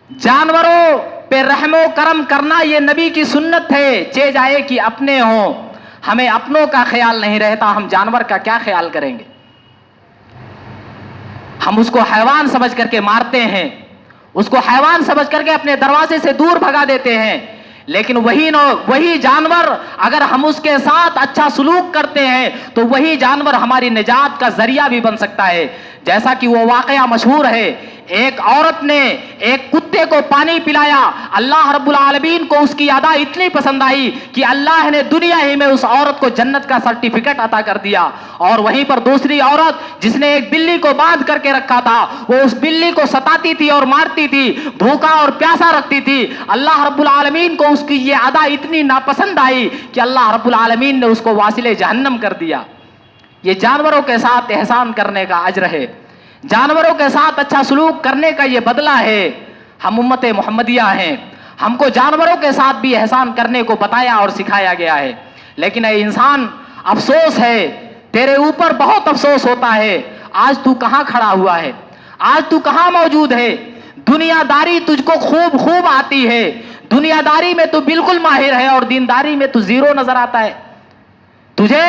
جانوروں پہ رحم و کرم کرنا یہ نبی کی سنت ہے. چاہے جائے کہ اپنے ہوں، ہمیں اپنوں کا خیال نہیں رہتا، ہم جانور کا کیا خیال کریں گے؟ ہم اس کو حیوان سمجھ کر کے مارتے ہیں، اس کو حیوان سمجھ کر کے اپنے دروازے سے دور بھگا دیتے ہیں. لیکن وہی جانور اگر ہم اس کے ساتھ اچھا سلوک کرتے ہیں تو وہی جانور ہماری نجات کا ذریعہ بھی بن سکتا ہے. جیسا کہ وہ واقعہ مشہور ہے، ایک عورت نے ایک کتے کو پانی پلایا، اللہ رب العالمین کو اس کی ادا اتنی پسند آئی کہ اللہ نے دنیا ہی میں اس عورت کو جنت کا سرٹیفکیٹ عطا کر دیا. اور وہیں پر دوسری عورت جس نے ایک بلی کو باندھ کر کے رکھا تھا، وہ اس بلی کو ستاتی تھی اور مارتی تھی، بھوکا اور پیاسا رکھتی تھی. اللہ رب العالمین کو اس کی یہ ادا اتنی ناپسند آئی کہ اللہ رب العالمین نے اس کو واصل جہنم کر دیا. یہ جانوروں کے ساتھ احسان کرنے کا اجر ہے، جانوروں کے ساتھ اچھا سلوک کرنے کا یہ بدلہ ہے. ہم امت محمدیہ ہیں، ہم کو جانوروں کے ساتھ بھی احسان کرنے کو بتایا اور سکھایا گیا ہے. لیکن اے انسان، افسوس ہے، تیرے اوپر بہت افسوس ہوتا ہے. آج تو کہاں کھڑا ہوا ہے؟ آج تو کہاں موجود ہے؟ دنیا داری تجھ کو خوب آتی ہے، دنیا داری میں تو بالکل ماہر ہے اور دینداری میں تو زیرو نظر آتا ہے. تجھے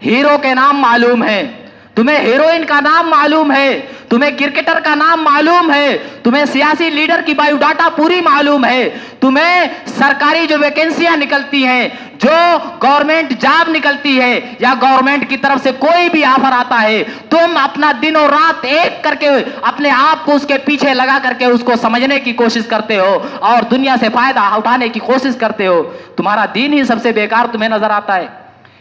ہیرو کے نام معلوم ہے، تمہیں ہیروئن کا نام معلوم ہے, تمہیں کرکٹر کا نام معلوم ہے, تمہیں سیاسی لیڈر کی بایو ڈاٹا پوری معلوم ہے, تمہیں سرکاری جو ویکنسیاں نکلتی ہیں, جو گورنمنٹ جاب نکلتی ہے, یا گورنمنٹ کی طرف سے کوئی بھی آفر آتا ہے, تم اپنا دن اور رات ایک کر کے اپنے آپ کو اس کے پیچھے لگا کر کے اس کو سمجھنے کی کوشش کرتے ہو اور دنیا سے فائدہ اٹھانے کی کوشش کرتے ہو. تمہارا دین ہی سب سے بیکار تمہیں نظر آتا ہے.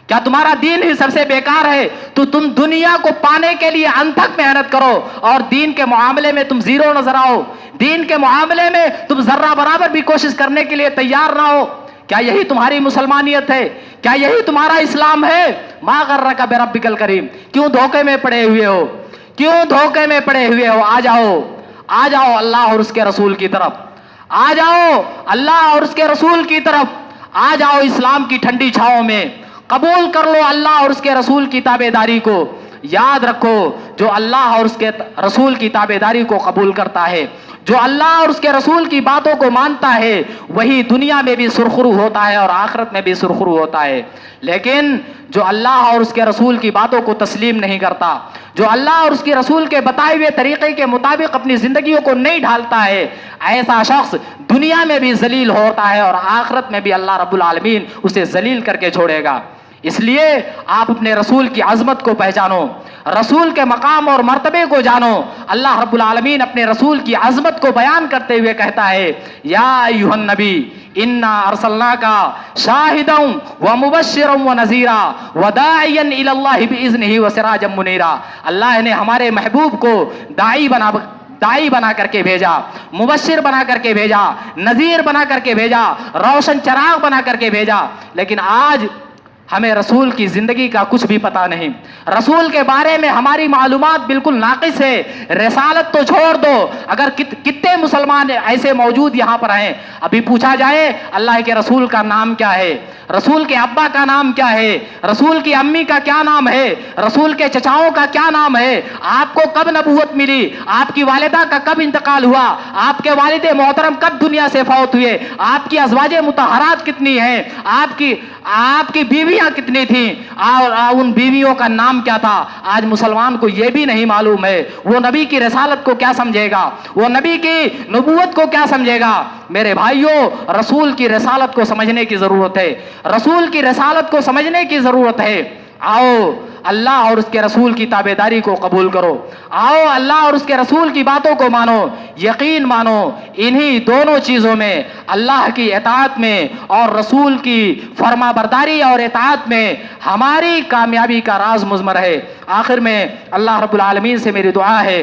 کیا تمہارا دین ہی سب سے بیکار ہے؟ تو تم دنیا کو پانے کے لیے انتھک محنت کرو اور دین کے معاملے میں تم زیرو نظر آؤ, دین کے معاملے میں تم ذرہ برابر بھی کوشش کرنے کے لیے تیار نہ ہو. کیا یہی تمہاری مسلمانیت ہے؟ کیا یہی تمہارا اسلام ہے؟ ما غرک بربک الکریم. کیوں دھوکے میں پڑے ہوئے ہو؟ کیوں دھوکے میں پڑے ہوئے ہو؟ آ جاؤ, آ جاؤ اللہ اور اس کے رسول کی طرف, آ جاؤ اللہ اور اس کے رسول کی طرف, آ جاؤ اسلام کی ٹھنڈی چھاؤں میں. قبول کر لو اللہ اور اس کے رسول کی تابعداری کو. یاد رکھو, جو اللہ اور اس کے رسول کی تابعداری کو قبول کرتا ہے, جو اللہ اور اس کے رسول کی باتوں کو مانتا ہے, وہی دنیا میں بھی سرخرو ہوتا ہے اور آخرت میں بھی سرخرو ہوتا ہے. لیکن جو اللہ اور اس کے رسول کی باتوں کو تسلیم نہیں کرتا, جو اللہ اور اس کے رسول کے بتائے ہوئے طریقے کے مطابق اپنی زندگیوں کو نہیں ڈھالتا ہے, ایسا شخص دنیا میں بھی ذلیل ہوتا ہے اور آخرت میں بھی اللہ رب العالمین اسے ذلیل کر کے چھوڑے گا. اس لیے آپ اپنے رسول کی عظمت کو پہچانو, رسول کے مقام اور مرتبے کو جانو. اللہ رب العالمین اپنے رسول کی عظمت کو بیان کرتے ہوئے کہتا ہے, یا ایھا النبی انا ارسلناک شاہدا ومبشرا ونذیرا وداعیا الی اللہ باذنہ وسراجا منیرا. اللہ نے ہمارے محبوب کو داعی بنا کر کے بھیجا, مبشر بنا کر کے بھیجا, نذیر بنا کر کے بھیجا, روشن چراغ بنا کر کے بھیجا. لیکن آج ہمیں رسول کی زندگی کا کچھ بھی پتہ نہیں, رسول کے بارے میں ہماری معلومات بالکل ناقص ہے. رسالت تو چھوڑ دو, اگر کتنے مسلمان ایسے موجود یہاں پر ہیں, ابھی پوچھا جائے اللہ کے رسول کا نام کیا ہے, رسول کے ابا کا نام کیا ہے, رسول کی امی کا کیا نام ہے, رسول کے چچاؤں کا کیا نام ہے, آپ کو کب نبوت ملی, آپ کی والدہ کا کب انتقال ہوا, آپ کے والد محترم کب دنیا سے فوت ہوئے, آپ کی ازواج مطہرات کتنی ہیں, آپ کی بیویاں کتنی تھیں, اور ان بیویوں کا نام کیا تھا. آج مسلمان کو یہ بھی نہیں معلوم ہے. وہ نبی کی رسالت کو کیا سمجھے گا, وہ نبی کی نبوت کو کیا سمجھے گا؟ میرے بھائیوں, رسول کی رسالت کو سمجھنے کی ضرورت ہے, رسول کی رسالت کو سمجھنے کی ضرورت ہے. آؤ اللہ اور اس کے رسول کی تابعداری کو قبول کرو, آؤ اللہ اور اس کے رسول کی باتوں کو مانو, یقین مانو. انہی دونوں چیزوں میں, اللہ کی اطاعت میں اور رسول کی فرما برداری اور اطاعت میں, ہماری کامیابی کا راز مضمر ہے. آخر میں اللہ رب العالمین سے میری دعا ہے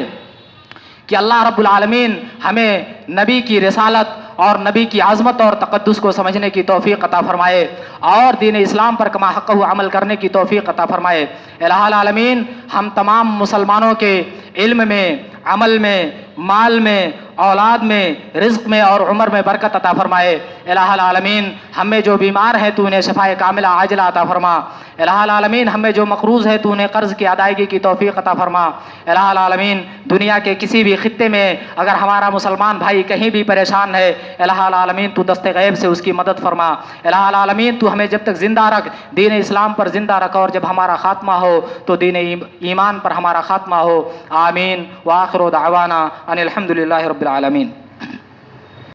کہ اللہ رب العالمین ہمیں نبی کی رسالت اور نبی کی عظمت اور تقدس کو سمجھنے کی توفیق عطا فرمائے اور دین اسلام پر کما حقہ عمل کرنے کی توفیق عطا فرمائے. الہ العالمین ہم تمام مسلمانوں کے علم میں, عمل میں, مال میں, اولاد میں, رزق میں اور عمر میں برکت عطا فرمائے. الہ العالمین ہم میں جو بیمار ہیں تو انہیں شفائے کاملہ عاجلہ عطا فرما. الہ العالمین ہم میں جو مقروض ہے تو انہیں قرض کی ادائیگی کی توفیق عطا فرما. الہ العالمین دنیا کے کسی بھی خطے میں اگر ہمارا مسلمان بھائی کہیں بھی پریشان ہے, الہ العالمین تو دست غیب سے اس کی مدد فرما. الہ العالمین تو ہمیں جب تک زندہ رکھ, دین اسلام پر زندہ رکھ, اور جب ہمارا خاتمہ ہو تو دین ایمان پر ہمارا خاتمہ ہو. آمین. وآخر دعوانا ان الحمد للہ رب العالمین.